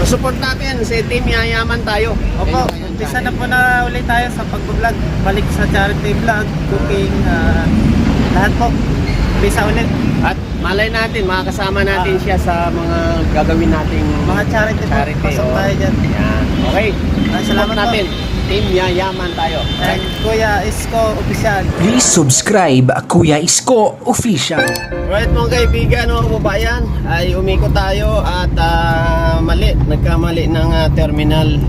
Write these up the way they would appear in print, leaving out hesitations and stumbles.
support natin si Team Yayaman tayo. Opo, umpisa na po na ulit tayo sa pag-vlog. Balik sa charity vlog, cooking, lahat po. Umpisa ulit. At malay natin, makakasama natin siya sa mga gagawin nating Mga charity po, pasok tayo dyan. Yan. Okay. Salamat po. natin. Team Yayaman tayo. And Kuya Isko Official. Please subscribe Kuya Isko Official. Right mga kaibigan, mga kababayan, ay umikot tayo at nagkamali ng terminal.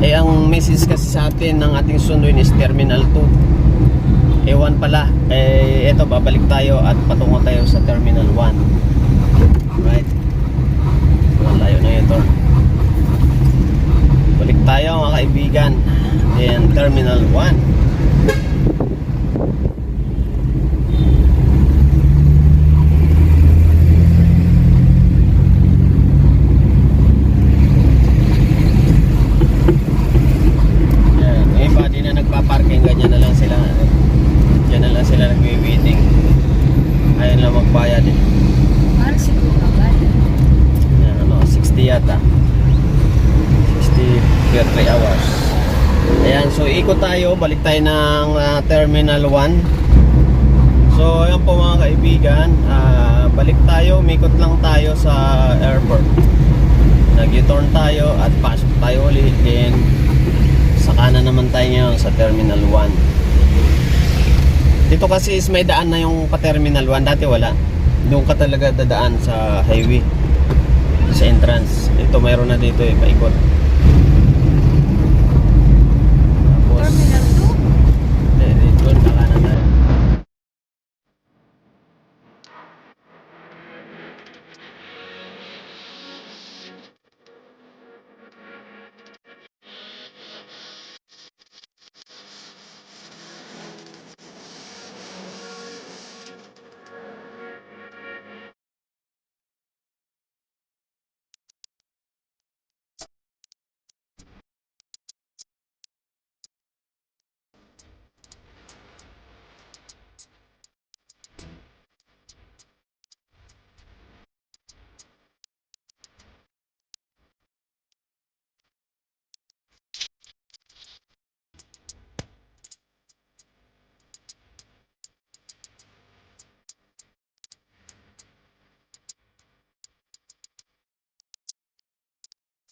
Ang message kasi sa atin ng ating sunduin is terminal 2. Ewan pala, eto babalik tayo at patungo tayo sa terminal 1. Right. Malayo na ito. Balik tayo mga kaibigan in terminal 1. Parking, ganyan na lang sila. Diyan na lang sila nagwi-waiting. Ayun lang magbayad eh. Para siguro agad. Yan, 60 yata. 60 per 3 hours. Ayan, so ikot tayo, balik tayo ng Terminal 1. So ayan po mga kaibigan, balik tayo, umikot lang tayo sa airport. Nag-u-turn tayo at pasok tayo ulit din. Saka na naman tayo ngayon sa Terminal 1. Dito kasi is may daan na yung pa-Terminal 1. Dati wala. Doon ka talaga dadaan sa highway, sa entrance. Ito mayroon na dito paikot. Tapos Terminal 2? dito kakanan tayo.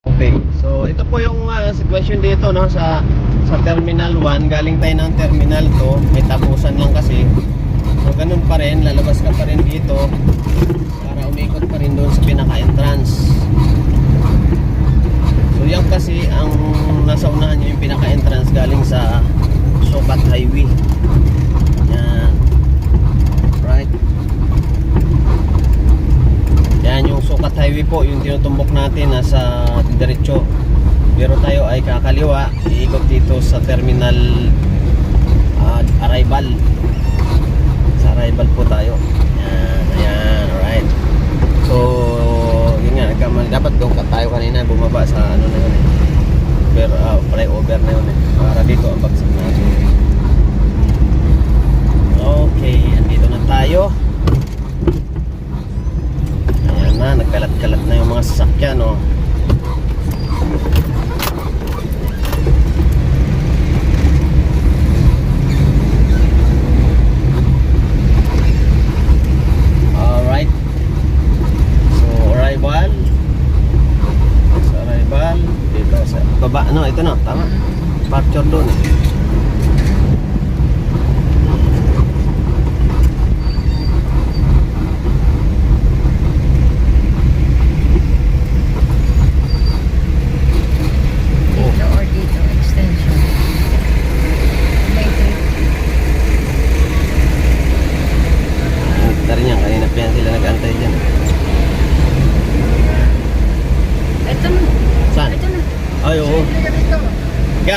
Okay, so ito po yung sitwasyon dito no sa Terminal 1. Galing tayo ng Terminal 2, may tapusan lang kasi. So ganun pa rin, lalabas ka pa rin dito para umikot pa rin doon sa pinaka-entrance. So yan kasi ang nasa unahan nyo yung pinaka-entrance galing sa Sukat Highway. Yan. Right. Yan yung Sukat Highway po, yung tinutumbok natin nasa diretso. Pero tayo ay kakaliwa, iikot dito sa terminal arrival. Sa arrival po tayo. Yan, ayan, alright. So, yun nga, dapat doon ka tayo kanina, bumaba sa ano na yun flyover na yun para dito ang bagsak natin. Okay, andito na tayo. Nagkalat-kalat na yung mga sasakyan oh. Alright. So arrival. Sa arrival dito sa baba, no, ito na, tama. Departure doon eh.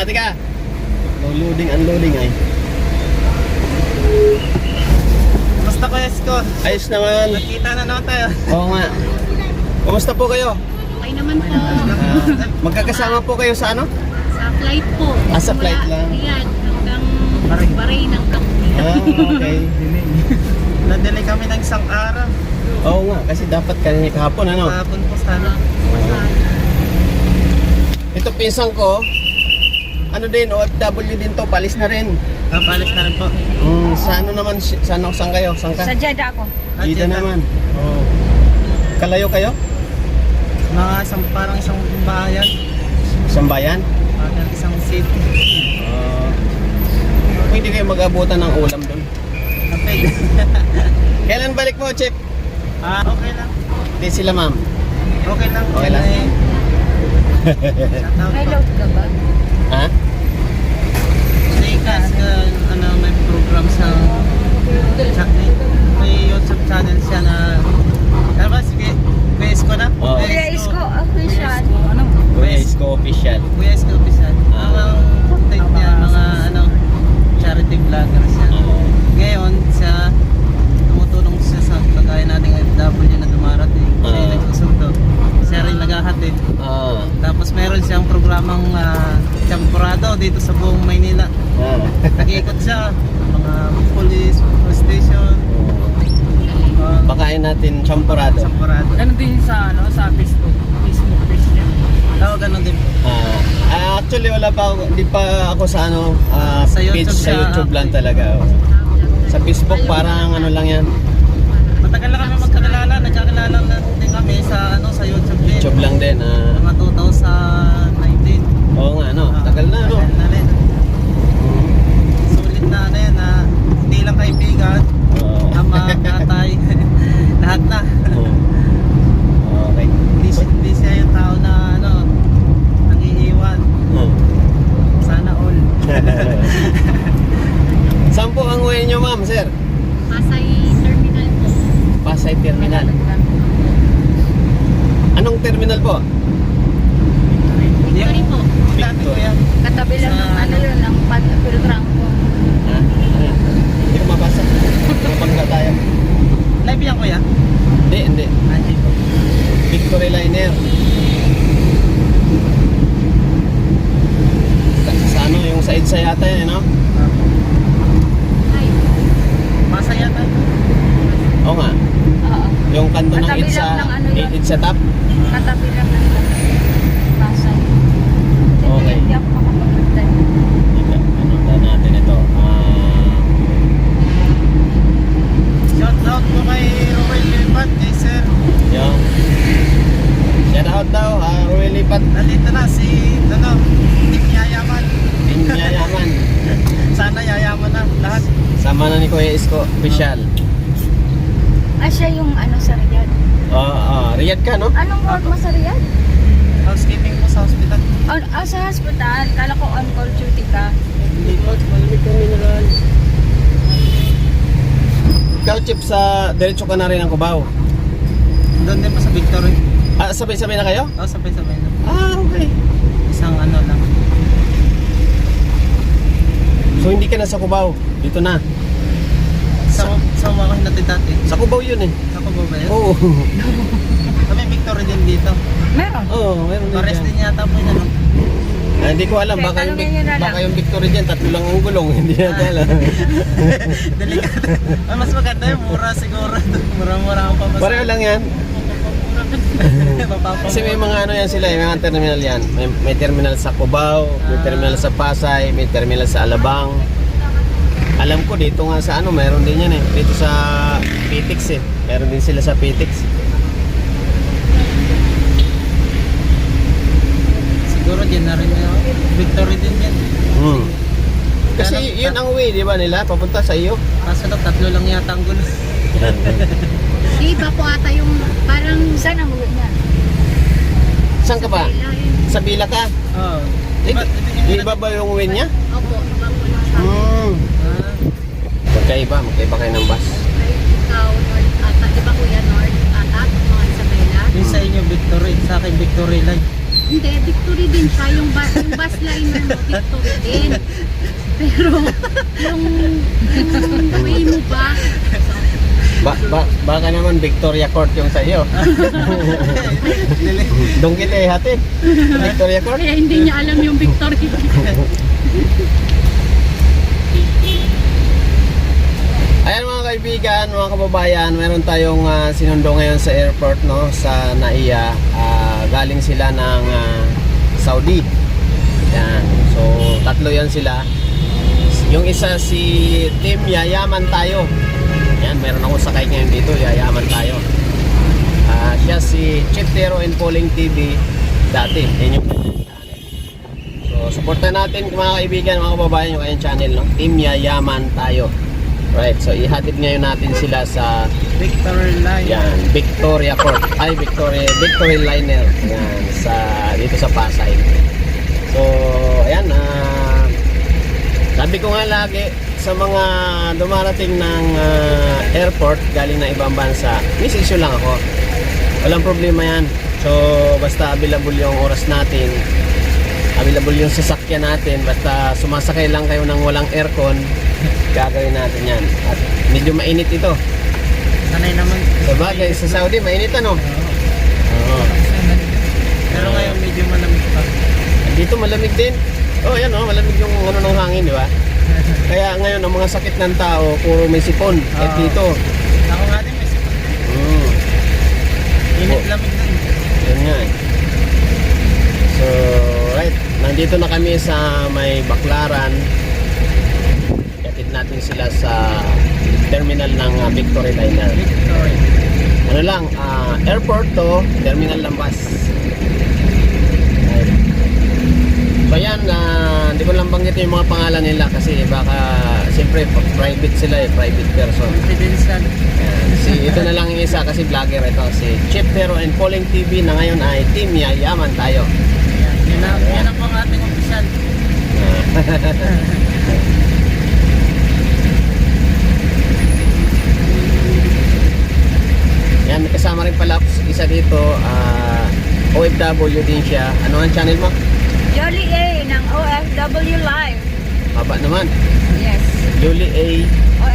Teka. Loading, unloading ay. Basta Kuya Isko. Ayos naman. Nakita na naman tayo. Oo nga. Kumusta po kayo? Okay naman po. Magkakasama po kayo sa ano? Sa flight po. Sa flight lang. Riyadh hanggang Bahrain ng Kampi. Okay. Na-delay kami ng isang araw. Oo nga, kasi dapat kahapon ano? Kahapon po sana. pinsan ko, ano din, OFW din to, palis na rin. Palis na rin po. Sa ano naman, saan kayo? Saan ka? Sa Jeddah ako. Dito naman. Oh. Kalayo kayo? Parang isang bayan. Isang bayan? Parang isang city. Pwede kayo mag-abutan ng ulam doon. Okay. Kailan balik mo, Chip? Okay lang. Hindi sila, ma'am. Okay lang. Okay lang. Shoutout May po. load ka ba? Ha? Kasi may program sa may YouTube channel siya na ano ba, sige, Kuya Isko na? Oo. Kuya Isko official. Ano? Kuya Isko official. Kuya Isko official. Ang content niya, mga charity vlogger siya. Ngayon, siya tumutulong siya sa kagaya nating FW na dumarating. Siya yung nagsusundo. Siya rin naghahatid. Tapos meron siyang programang champurado dito sa buong Maynila. Nag-iikot siya. Mga police station. Bakain natin champurado. Champurado. Ganun din sa Facebook page niya. Oo, ganun din. Actually wala pa ako, di pa ako sa Sa page YouTube sa siya, YouTube lang talaga. Sa Facebook parang ano lang yan. Matagal na kami magkakilala. Nagkakilala na din kami sa YouTube din. YouTube lang din. Mga 2019. Oo nga tagal na Tagal na rin. Sulit na yan na hindi lang kaibigan, ama, tatay, lahat na. Okay. Hindi siya yung tao na nangiiwan. Sana all. Saan po ang uwi nyo, ma'am, sir? Pasay Terminal po. Pasay Terminal. Anong terminal po? Victory po. Dati ko yan. Katabi lang ng yun, ng Piltrangco. Ha? Hindi ko mabasa. Mabangga tayo. Live yan kuya? Hindi. Hindi po. Victory Liner. Sa yung sa EDSA yata yun, no? Ay, Masaya tayo. Oo nga. Oo. Yung kanto ng Katabi EDSA, lang ng yun. EDSA top. Katabi lang ng Pasay. Okay. Hindi ako makapagpunta. Ano natin ito? Shout out po kay Roel Lipat, kay Sir. Yung shout out daw, Ruel Lipat. Nandito na si, Team Yayaman. Yayaman. Sana yayaman na lahat. Sama na ni Kuya Isko, official. Siya yung sa Riyadh. Riyadh ka, no? Anong work mo sa Riyadh? Housekeeping mo sa hospital. Sa hospital. Kala ko on-call duty ka. Hindi po, malamig kami na. Ikaw, Chip, sa diretso ka na rin ang Cubao. Doon din pa sa Victory. Sabay-sabay na kayo? Sabay-sabay na. Okay. Isang lang. So hindi ka na sa Cubao, dito na. Sa mga hinatid dati. Sa Cubao yun eh. Sa Cubao ba yun? Oo. Kami Victory din dito. Meron. Oo, meron din Pares dyan. din yata po yun. Hindi ko alam, Okay, baka tanungin nyo na lang. baka yung Victory dyan, tatlo lang ang gulong, hindi natin alam. Delikado. Mas maganda yung mura siguro. Mura-mura ang pamas. Pareho lang yan. Mapapamura. Kasi may mga yan sila, may mga terminal yan. May terminal sa Cubao, may terminal sa Pasay, may terminal sa Alabang. Alam ko dito nga sa mayroon din yan eh. Dito sa Pitix eh. Meron din sila sa Pitix. Siguro dyan na rin yun. Victory din yan. Kasi yun ang way, di ba nila? Papunta sa iyo. Kaso daw, 3 lang yata ang gulo. di ba po ata yung parang Saan ang uwi niya? Saan ka ba? Sa Bila ka? Oo. Di ba ba yung way niya? Opo, iba po lang sa Magkaiba kayo ng bus. ikaw, North ata. Di ba kuya North ata? Mga Isabela? Yung sa inyo Victory, sa akin Victory line. Hindi, Victory din siya. Yung bus liner mo, Victory din. Pero, yung way mo ba? Baka naman Victoria Court yung sa iyo. Doon kita ihatid. Victoria Court. Kaya hindi niya alam yung Victory. Ayan mga kaibigan, mga kababayan, meron tayong sinundo ngayon sa airport, no, sa NAIA. Galing sila ng Saudi. Yan. So, tatlo yan sila. Yung isa si Team Yayaman Tayo. Yan, meron akong sakay ngayon dito, Yayaman Tayo. Siya si Chiptero and Polling TV dati. Yan yung kanyang channel. So, supportan natin mga kaibigan, mga kababayan, yung kanyang channel, no? Team Yayaman Tayo. Right, so ihatid ngayon natin sila sa Victory Line. yan, Victoria Port. Ay, Victory Liner. Yan, dito sa Pasay. So, ayan, sabi ko nga lagi sa mga dumarating ng airport galing na ibang bansa, miss issue lang ako. Walang problema yan. So, basta available yung oras natin, available yung sasakyan natin, basta sumasakay lang kayo ng walang aircon, gagawin natin yan. At medyo mainit ito. Sanay naman. Sabagay, sa Saudi, mainit ano? Oo. Pero ngayon medyo malamig pa. Dito malamig din. Oh, yan oh, malamig yung ano ng hangin, di ba? Kaya ngayon, ang mga sakit ng tao, puro may sipon. Kahit dito. Ako nga din may sipon. Init Oh. lamig din. Yan nga eh. So, right. Nandito na kami sa may Baclaran. Ihatid natin sila sa terminal ng Victory Liner. Victory. Ano lang, airport to, terminal ng bus. Right. So yan, hindi ko lang banggitin yung mga pangalan nila kasi baka siyempre private sila eh, private person. Confidential. Ayan. Ito na lang yung isa kasi vlogger ito, si Chiptero and Polling TV na ngayon ay Team Yayaman Tayo. Yan ang pang ating official. Yan, may kasama rin pala isa dito, OFW din siya. Ano ang channel mo? Jolly A ng OFW Live. Haba naman. Yes. Yuli A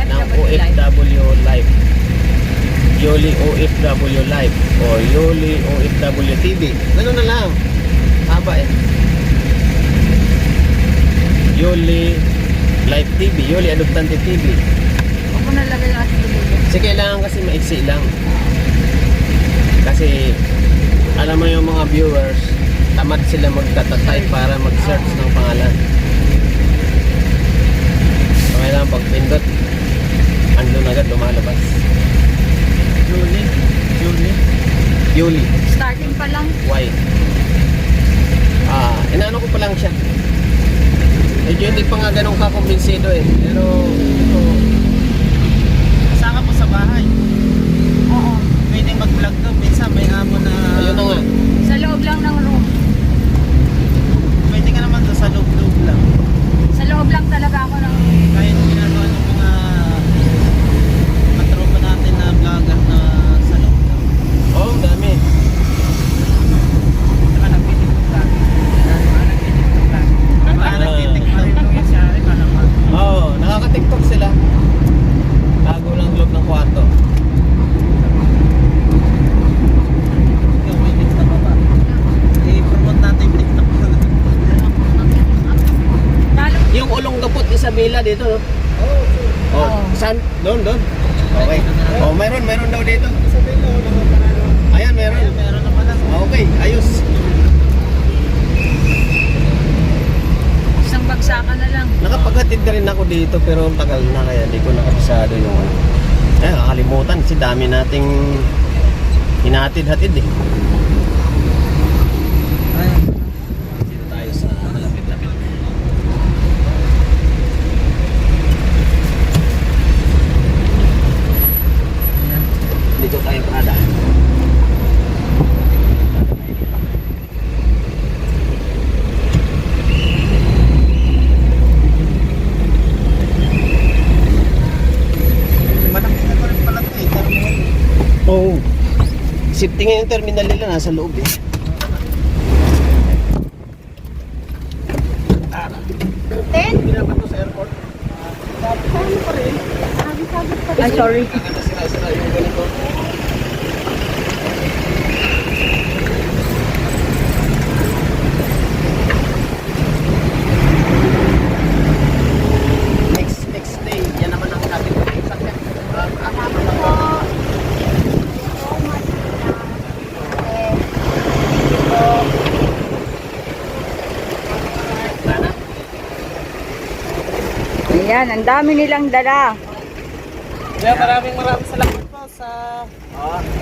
ng OFW Live. OFW Live. Yuli OFW Live o Yuli OFW TV. Ganun na lang. Haba eh. Yuli Live TV, Yuli Adoptante TV. Huwag ko nalagay yung ating dulo. Kasi kailangan kasi maiksi lang. Kasi alam mo yung mga viewers, tamad sila magtatatay para mag-search ng pangalan. So kailangan pag pindot, andun agad lumalabas. Julie. Yuli. Starting pa lang. Why? Inaano ko pa lang siya. Medyo hindi pa nga ganun kakumbinsido eh. Pero ito, Kasama mo sa bahay. Oo. Pwedeng mag-vlog doon. Minsan may amo na... ayun na nga. Sa loob lang ng room. Pwede ka naman doon sa loob-loob lang. Sa loob lang talaga ako ng... Kahit ginagawa ng mga katropa natin na vlogger na sa loob lang. Oh, dami. Saka nagtitiktok lang. Nagtitiktok lang. Nagtitiktok lang. Oo, nakaka-tiktok sila. Tago lang loob ng kwarto. Ikaw, may TikTok ka ba? I-promote natin yung TikTok mo. Talo. Yung ulong gapot Isabela dito, no? Oh, saan? Doon. Okay. Oh, mayroon daw dito. Ayan, meron. Meron na pala. Okay, ayos. Isang bagsakan na lang. Nakapaghatid na rin ako dito pero ang tagal na kaya di ko nakabisado yung ano. Nakakalimutan kasi dami nating hinatid-hatid eh. Ayun. Dito tayo sa malapit-lapit. Dito tayo Prada. Malaki na pa rin pala ito eh. Terminal. Oo. Safety nga yung terminal nila nasa loob eh. Hindi naman to sa airport. Ay, sorry. Kaganda sila yung ganito. Next day, yan naman ang natin. Yan, ang dami nilang dala. Kaya maraming salamat po sa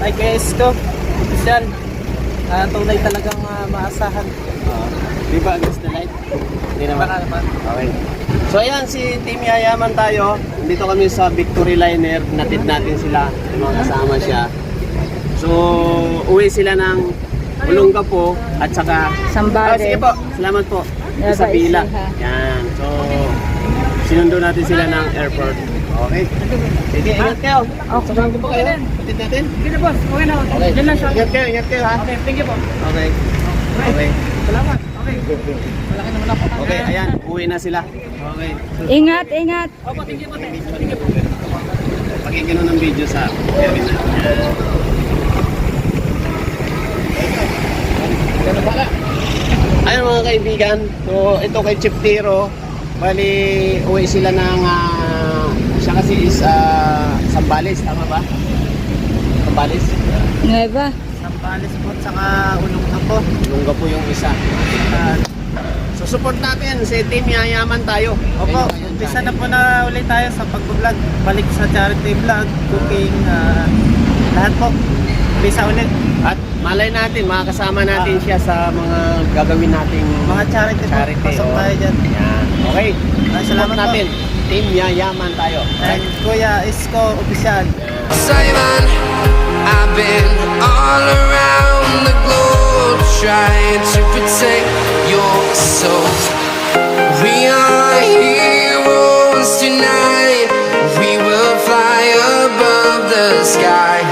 kay Kuya Isko. Yan. Tunay talagang maasahan. Di ba against the light? Hindi naman. Baka naman. Okay. So ayan, si Team Yayaman tayo. Dito kami sa Victory Liner. Natid natin sila. Yung mga kasama siya. So, uwi sila ng Olongapo at saka... Sambales. Sige po. Salamat po. Nueva Isabela. Ecija. Yan. So, sinundo natin sila ng airport. Okay. Sige, ingat kayo. Okay. Samahan ko po kayo. Patid natin. Sige na boss, okay na. Okay. Diyan lang siya. Ingat kayo ha. Okay, thank you po. Okay. Okay. Salamat. Okay. Malaki naman ako. Okay, ayan. Uwi na sila. Okay. Ingat, ingat. Opo, thank you po. Thank you po. Pakikino ng video sa terminal. Ayun mga kaibigan, so ito kay Chip Tiro, bali uwi sila ng siya kasi is Sambales, tama ba? Sambales? Nueva. Sambales po at saka Olongapo. Lungga po yung isa. So support natin si Team Yayaman tayo. Opo, umpisa na po na ulit tayo sa pag-vlog. Balik sa charity vlog, cooking, lahat po. Umpisa ulit. At malay natin, makakasama natin siya sa mga gagawin nating Mga charity po, pasok oh. tayo dyan. Yan. Okay. Salamat Support po. natin. Team Yayaman tayo. And Kuya Isko, opisyal. Simon, I've been all around the globe trying to protect your soul. We are heroes tonight. We will fly above the sky.